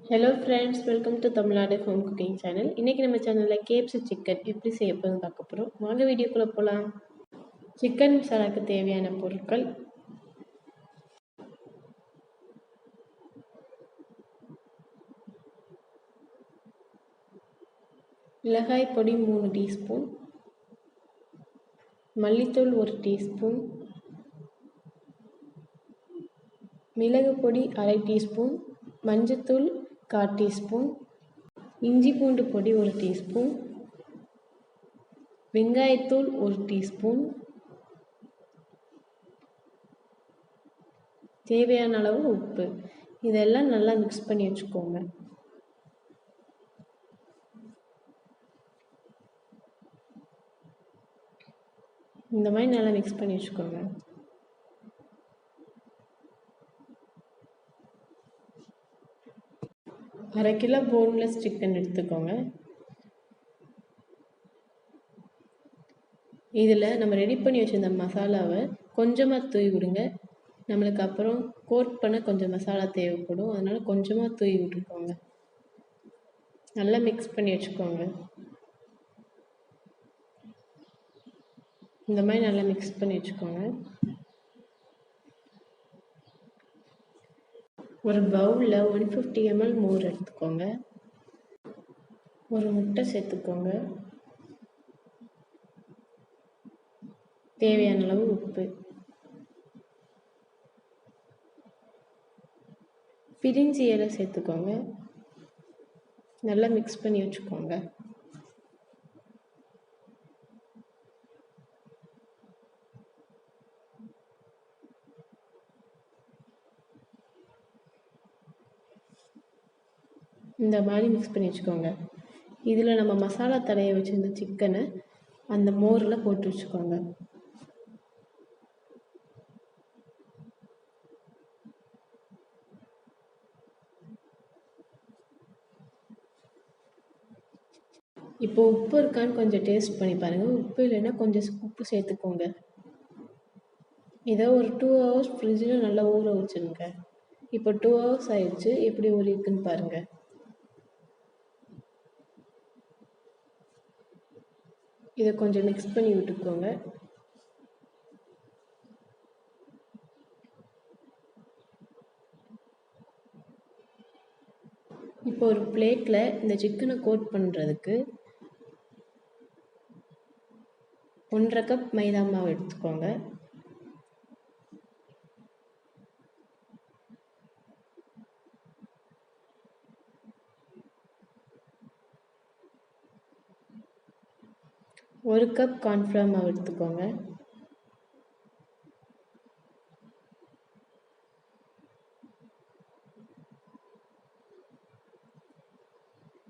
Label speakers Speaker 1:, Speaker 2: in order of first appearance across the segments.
Speaker 1: Hello friends, welcome to Tamil Nadu home cooking channel. இன்றைக்கி நம்ம சேனலில் கேப்சி சிக்கன் எப்படி செய்ய போகிறோம் பார்க்க போகிறோம். வாங்க வீடியோக்குள்ளே போகலாம். சிக்கன் மசாலாவுக்கு தேவையான பொருட்கள்: மிளகாய் பொடி 3 டீஸ்பூன், மல்லித்தூள் 1 டீஸ்பூன், மிளகு பொடி அரை டீஸ்பூன், மஞ்சத்தூள் 1/4 டீஸ்பூன், இஞ்சி பூண்டு பொடி 1 டீஸ்பூன், வெங்காயத்தூள் 1 டீஸ்பூன், தேவையான அளவு உப்பு. இதெல்லாம் நல்லா மிக்ஸ் பண்ணி வச்சுக்கோங்க. இந்த மாதிரி நல்லா மிக்ஸ் பண்ணி வச்சுக்கோங்க. அரை கிலோ போன்லெஸ் சிக்கன் எடுத்துக்கோங்க. இதில் நம்ம ரெடி பண்ணி வச்சுருந்த மசாலாவை கொஞ்சமாக தூவி விடுங்க. நம்மளுக்கு அப்புறம் கோட் பண்ண கொஞ்சம் மசாலா தேவைப்படும், அதனால் கொஞ்சமாக தூவி விட்டுக்கோங்க. நல்லா மிக்ஸ் பண்ணி வச்சுக்கோங்க. இந்த மாதிரி நல்லா மிக்ஸ் பண்ணி வச்சுக்கோங்க. ஒரு பவுலில் 150 ml மோர் எடுத்துக்கோங்க. ஒரு முட்டை சேர்த்துக்கோங்க. தேவையான அளவு உப்பு. பிரிஞ்சி இலை சேர்த்துக்கோங்க. நல்லா மிக்ஸ் பண்ணி வச்சுக்கோங்க. இந்த மாதிரி மிக்ஸ் பண்ணி வச்சுக்கோங்க. இதில் நம்ம மசாலா தடவை வச்சுருந்த சிக்கனை அந்த மோரில் போட்டு வச்சுக்கோங்க. இப்போ உப்பு இருக்கான்னு கொஞ்சம் டேஸ்ட் பண்ணி பாருங்கள். உப்பு இல்லைன்னா கொஞ்சம் உப்பு சேர்த்துக்கோங்க. இதை ஒரு 2 hours ஃப்ரிட்ஜில் நல்லா ஊற வச்சுருங்க. இப்போ 2 hours ஆயிடுச்சு. எப்படி ஊறிக்குன்னு பாருங்கள். இதை கொஞ்சம் மிக்ஸ் பண்ணி விட்டுக்கோங்க. இப்போ ஒரு பிளேட்டில் இந்த சிக்கனை கோட் பண்ணுறதுக்கு 1/2 கப் மைதா மாவு எடுத்துக்கோங்க. ஒரு கப் கார்ன்ஃப்ளவர் மாவு எடுத்துக்கோங்க.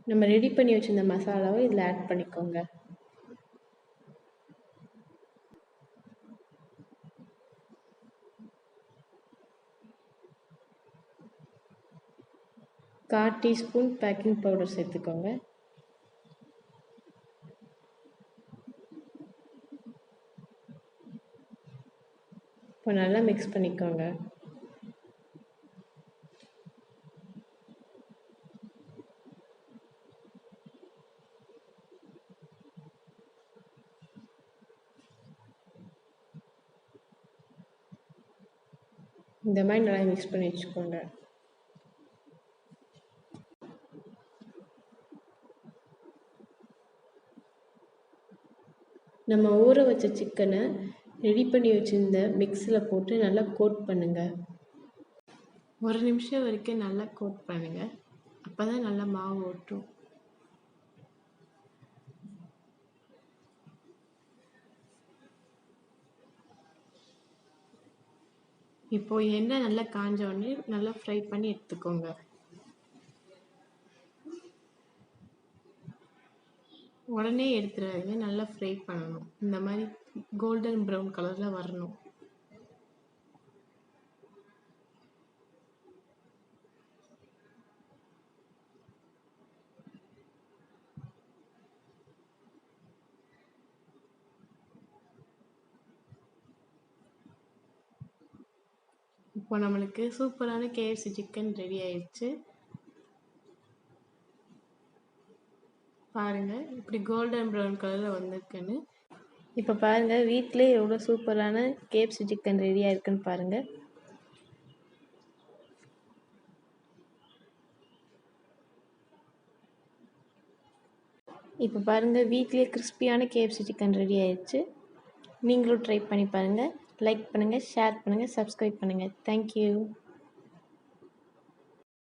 Speaker 1: நம்ம ரெடி பண்ணி வச்சிருந்த மசாலாவை இதில் ஆட் பண்ணிக்கோங்க. கால் டீஸ்பூன் பேக்கிங் பவுடர் சேர்த்துக்கோங்க. இப்போ நல்லா மிக்ஸ் பண்ணிக்கோங்க. இந்த மாதிரி நல்லா மிக்ஸ் பண்ணி வச்சுக்கோங்க. நம்ம ஊற வச்ச சிக்கனை ரெடி பண்ணி வச்சுருந்த மிக்ஸில் போட்டு நல்லா கோட் பண்ணுங்கள். 1 நிமிஷம் வரைக்கும் நல்லா கோட் பண்ணுங்கள். அப்போ தான் நல்லா மாவு ஒட்டும். இப்போ எண்ணெய் நல்லா காஞ்ச உடனே நல்லா ஃப்ரை பண்ணி எடுத்துக்கோங்க. உடனே எடுத்துடாதீங்க, நல்லா ஃப்ரை பண்ணணும். இந்த மாதிரி கோல்டன் ப்ரௌன் கலரில் வரணும். இப்போ நம்மளுக்கு சூப்பரான கேஎஃப்சி சிக்கன் ரெடி ஆயிடுச்சு. பாருங்கள் இப்படி கோல்டன் ப்ரௌன் கலரில் வந்திருக்குன்னு. இப்போ பாருங்கள் வீட்டிலே எவ்வளோ சூப்பரான KFC சிக்கன் ரெடியாக இருக்குன்னு பாருங்கள். இப்போ பாருங்கள் வீட்டிலே கிறிஸ்பியான KFC சிக்கன் ரெடி ஆயிடுச்சு. நீங்களும் ட்ரை பண்ணி பாருங்கள். லைக் பண்ணுங்கள், ஷேர் பண்ணுங்கள், சப்ஸ்கிரைப் பண்ணுங்கள். தேங்க்யூ.